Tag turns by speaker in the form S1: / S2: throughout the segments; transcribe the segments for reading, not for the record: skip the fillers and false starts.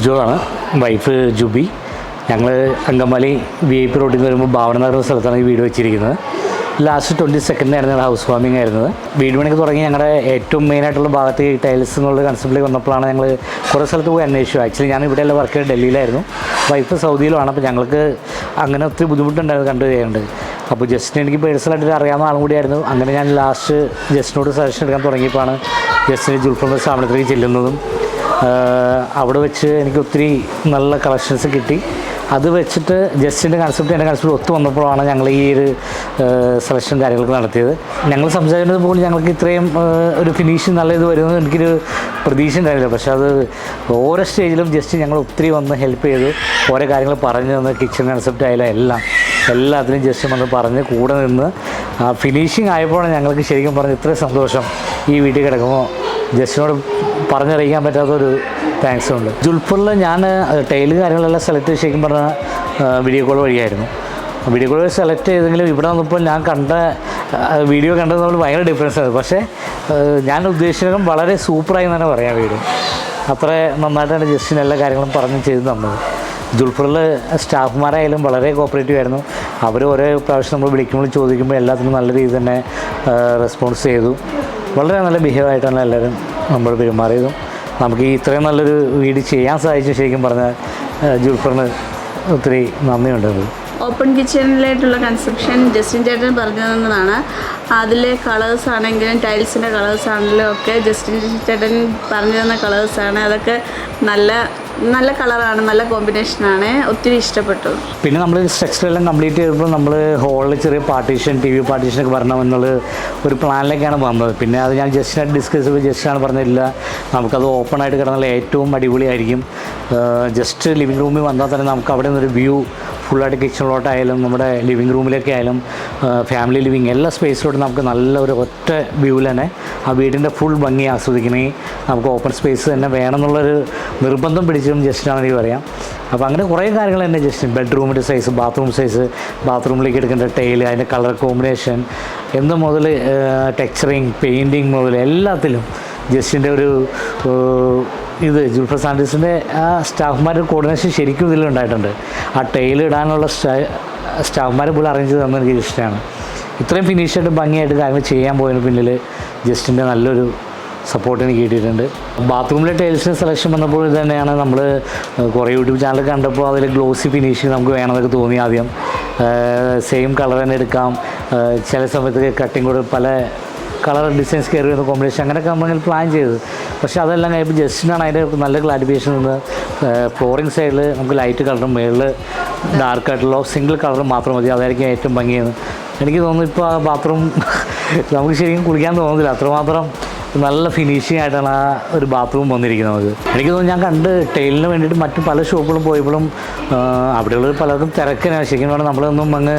S1: ലിജോയാണ്, wife Jubi. ഞങ്ങൾ Angamaly VIP റോഡിൽ നിന്ന് വരുമ്പോൾ ഭാവന നഗർ സ്ഥലത്താണ് ഈ വീട് വെച്ചിരിക്കുന്നത്. ലാസ്റ്റ് 22 ഞങ്ങളുടെ ഹൗസ് വാമിംഗ് ആയിരുന്നത്. വീട് പണിക്ക് തുടങ്ങി ഞങ്ങളുടെ ഏറ്റവും മെയിനായിട്ടുള്ള ഭാഗത്ത് ഈ ടൈൽസ് എന്നുള്ള കൺസെപ്റ്റിൽ വന്നപ്പോഴാണ് ഞങ്ങൾ കുറേ സ്ഥലത്ത് പോയി അന്വേഷിച്ചു. ആക്ച്വലി ഞാൻ ഇവിടെയുള്ള വർക്ക് ഡൽഹിയിലായിരുന്നു, വൈഫ് സൗദിയിലുമാണ്. അപ്പോൾ ഞങ്ങൾക്ക് അങ്ങനെ ഒത്തിരി ബുദ്ധിമുട്ടുണ്ടായിരുന്നു കണ്ടു ചെയ്യാണ്ട്. അപ്പോൾ ജസ്റ്റിന് എനിക്ക് പേഴ്സണലായിട്ട് അറിയാവുന്ന ആളും കൂടിയായിരുന്നു. അങ്ങനെ ഞാൻ ലാസ്റ്റ് ജസ്റ്റിനോട് സജഷൻ എടുക്കാൻ തുടങ്ങിയപ്പോഴാണ് ജസ്റ്റിന് ജുൽഫറിൻ്റെ സ്ഥാപനത്തിലേക്ക് ചെല്ലുന്നതും. അവിടെ വെച്ച് എനിക്ക് ഒത്തിരി നല്ല കളക്ഷൻസ് കിട്ടി. അത് വെച്ചിട്ട് ജസ്റ്റിൻ്റെ കൺസെപ്റ്റ് എൻ്റെ കൺസെപ്റ്റ് ഒത്തു വന്നപ്പോഴാണ് ഞങ്ങൾ ഈ ഒരു സെലക്ഷൻ കാര്യങ്ങളൊക്കെ നടത്തിയത്. ഞങ്ങൾ സംസാരിക്കുന്നത് പോലും ഞങ്ങൾക്ക് ഇത്രയും ഒരു ഫിനിഷിങ് നല്ല ഇത് വരുന്നത് എനിക്കൊരു പ്രതീക്ഷ ഉണ്ടായില്ല. പക്ഷേ അത് ഓരോ സ്റ്റേജിലും ജസ്റ്റ് ഞങ്ങൾ ഒത്തിരി വന്ന് ഹെൽപ്പ് ചെയ്തു. ഓരോ കാര്യങ്ങൾ പറഞ്ഞു തന്ന്, കിച്ചൺ കൺസെപ്റ്റ് ആയാലും എല്ലാത്തിനും ജസ്റ്റ് വന്ന് പറഞ്ഞ് കൂടെ നിന്ന് ഫിനിഷിങ് ആയപ്പോഴാണ് ഞങ്ങൾക്ക് ശരിക്കും പറഞ്ഞ് ഇത്രയും സന്തോഷം ഈ വീട്ടിൽ കിടക്കുമ്പോൾ ജസ്റ്റിനോട് പറഞ്ഞറിയിക്കാൻ പറ്റാത്തൊരു താങ്ക്സ് ഉണ്ട്. ജുൽഫറിൽ ഞാൻ ടൈല് കാര്യങ്ങളെല്ലാം സെലക്ട് ശരിക്കും പറഞ്ഞാൽ വീഡിയോ കോൾ വഴിയായിരുന്നു. വീഡിയോ കോൾ സെലക്ട് ചെയ്തെങ്കിലും ഇവിടെ വന്നപ്പോൾ ഞാൻ വീഡിയോ കണ്ടത് നമ്മൾ ഭയങ്കര ഡിഫറൻസ് ആണ്. പക്ഷേ ഞാൻ ഉദ്ദേശിച്ചതും വളരെ സൂപ്പറായി തന്നെ പറയാം. വീട് അത്ര നന്നായിട്ടാണ് ജസ്റ്റിന് എല്ലാ കാര്യങ്ങളും പറഞ്ഞ് ചെയ്ത് തന്നത്. ജുൽഫറിൽ സ്റ്റാഫ്മാരായാലും വളരെ കോപ്പറേറ്റീവ് ആയിരുന്നു. അവർ ഓരോ പ്രാവശ്യം നമ്മൾ വിളിക്കുമ്പോൾ ചോദിക്കുമ്പോൾ എല്ലാത്തിനും നല്ല രീതിയിൽ തന്നെ റെസ്പോൺസ് ചെയ്തു. വളരെ നല്ല ബിഹേവ് ആയിട്ടാണ് എല്ലാവരും നമ്മൾ പെരുമാറിയതും. നമുക്ക് ഈ ഇത്രയും നല്ലൊരു വീട് ചെയ്യാൻ സാധിച്ചു ശരിക്കും പറഞ്ഞാൽ ജുൽഫറിന് ഒത്തിരി നന്ദിയുണ്ട്.
S2: ഓപ്പൺ കിച്ചണിലായിട്ടുള്ള കൺസെപ്ഷൻ ജസ്റ്റിൻ ചേട്ടൻ പറഞ്ഞു തന്നതാണ്. അതിലെ കളേഴ്സ് ആണെങ്കിലും ടൈൽസിൻ്റെ കളേഴ്സ് ആണെങ്കിലും ഒക്കെ ജസ്റ്റിൻ ചേട്ടൻ പറഞ്ഞു തന്ന കളേഴ്സാണ്. അതൊക്കെ നല്ല കളറാണ്, നല്ല കോമ്പിനേഷനാണ്. ഒത്തിരി ഇഷ്ടപ്പെട്ടു.
S1: പിന്നെ നമ്മൾ സ്ട്രക്ചറെല്ലാം കംപ്ലീറ്റ് ചെയ്തപ്പോൾ നമ്മൾ ഹോളിൽ ചെറിയ പാർട്ടീഷൻ, TV പാർട്ടീഷനൊക്കെ വരണമെന്നുള്ള ഒരു പ്ലാനിലേക്കാണ് വന്നത്. പിന്നെ അത് ഞാൻ ജസ്റ്റിനായിട്ട് ഡിസ്കസ് ചെയ്തപ്പോൾ ജസ്റ്റാണ് പറഞ്ഞില്ല, നമുക്കത് ഓപ്പണായിട്ട് കിടന്നാൽ ഏറ്റവും അടിപൊളിയായിരിക്കും. ജസ്റ്റ് ലിവിങ് റൂമിൽ വന്നാൽ തന്നെ നമുക്ക് അവിടെ നിന്നൊരു വ്യൂ ഫുള്ളായിട്ട് കിച്ചണിലോട്ടായാലും നമ്മുടെ ലിവിങ് റൂമിലൊക്കെ ആയാലും ഫാമിലി ലിവിങ് എല്ലാ സ്പേസിലോട്ടും നമുക്ക് നല്ല ഒരു ഒറ്റ വ്യൂവിൽ തന്നെ ആ വീടിൻ്റെ ഫുൾ ഭംഗി ആസ്വദിക്കണമെങ്കിൽ നമുക്ക് ഓപ്പൺ സ്പേസ് തന്നെ വേണമെന്നുള്ളൊരു നിർബന്ധം പിടിച്ചും ജസ്റ്റിനാണ് എനിക്ക് പറയാം. അപ്പോൾ അങ്ങനെ കുറേ കാര്യങ്ങൾ തന്നെ ജസ്റ്റ് ബെഡ്റൂമിൻ്റെ സൈസ്, ബാത്റൂം സൈസ്, ബാത്റൂമിലേക്ക് എടുക്കേണ്ട ടൈല്, അതിൻ്റെ കളർ കോമ്പിനേഷൻ എന്ന് മുതൽ ടെക്സ്ചറിങ്, പെയിൻറ്റിങ് മുതൽ എല്ലാത്തിലും ജസ്റ്റിൻ്റെ ഒരു ഇത് ജുൽഫർ സാൻഡേഴ്സിൻ്റെ ആ സ്റ്റാഫ്മാരുടെ കോർഡിനേഷൻ ശരിക്കും ഇതിലുണ്ടായിട്ടുണ്ട്. ആ ടൈൽ ഇടാനുള്ള സ്റ്റാഫ്മാരെ പോലും അറേഞ്ച് ചെയ്ത് തന്നെ എനിക്ക് ഇഷ്ടമാണ്. ഇത്രയും ഫിനിഷായിട്ട് ഭംഗിയായിട്ട് കാര്യങ്ങൾ ചെയ്യാൻ പോയതിന് പിന്നിൽ ജസ്റ്റിൻ്റെ നല്ലൊരു സപ്പോർട്ട് എനിക്ക് കിട്ടിയിട്ടുണ്ട്. ബാത്റൂമിലെ ടൈൽസിൻ്റെ സെലക്ഷൻ വന്നപ്പോൾ ഇത് തന്നെയാണ്. നമ്മൾ കുറേ യൂട്യൂബ് ചാനൽ കണ്ടപ്പോൾ അതിൽ ഗ്ലോസി ഫിനിഷിങ് നമുക്ക് വേണമെന്നൊക്കെ തോന്നി. ആദ്യം സെയിം കളർ തന്നെ എടുക്കാം, ചില സമയത്ത് കട്ടിങ് കൂടെ പല കളർ ഡിസൈൻസ് കയറി വരുന്ന കോമ്പിനേഷൻ അങ്ങനെയൊക്കെ നമ്മൾ പ്ലാൻ ചെയ്ത്. പക്ഷേ അതെല്ലാം കഴിയുമ്പോൾ ജസ്റ്റിനാണ് അതിൻ്റെ നല്ല ക്ലാരിഫിക്കേഷൻ നിന്ന് ഫ്ലോറിങ് സൈഡിൽ നമുക്ക് ലൈറ്റ് കളറും മുകളിൽ ഡാർക്കായിട്ടുള്ള സിംഗിൾ കളറും മാത്രം മതി, അതായിരിക്കും ഏറ്റവും ഭംഗിയെന്ന് എനിക്ക് തോന്നുന്നു. ഇപ്പോൾ ആ ബാത്റൂം നമുക്ക് ശരിക്കും കുളിക്കാൻ തോന്നുന്നില്ല, അത്രമാത്രം നല്ല ഫിനിഷിംഗ് ആയിട്ടാണ് ആ ഒരു ബാത്റൂം വന്നിരിക്കുന്നത്. എനിക്ക് തോന്നുന്നു ഞാൻ കണ്ട് ടൈലിന് വേണ്ടിയിട്ട് മറ്റു പല ഷോപ്പുകളും പോയപ്പോഴും അവിടെയുള്ളത് പലർക്കും തിരക്കിനാണ്. ശരിക്കും പറഞ്ഞാൽ നമ്മളൊന്നും അങ്ങ്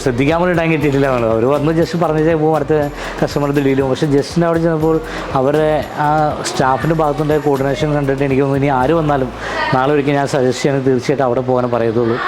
S1: ശ്രദ്ധിക്കാൻ പോലും ഇടാൻ കിട്ടിയിട്ടില്ല. അവർ വന്ന് ജസ്റ്റ് പറഞ്ഞേ പോകും, അടുത്ത കസ്റ്റമർ ഡീൽ ചെയ്യും. പക്ഷേ ജസ്റ്റിൻ്റെ അവിടെ ചെന്നപ്പോൾ അവരുടെ ആ സ്റ്റാഫിൻ്റെ ഭാഗത്തുണ്ടായ കോർഡിനേഷൻ കണ്ടിട്ട് എനിക്ക് തോന്നുന്നു ഇനി ആര് വന്നാലും നാളെ ഒരിക്കൽ ഞാൻ സജസ്റ്റ് ചെയ്യാൻ തീർച്ചയായിട്ടും അവിടെ പോകാൻ പറയത്തുള്ളൂ.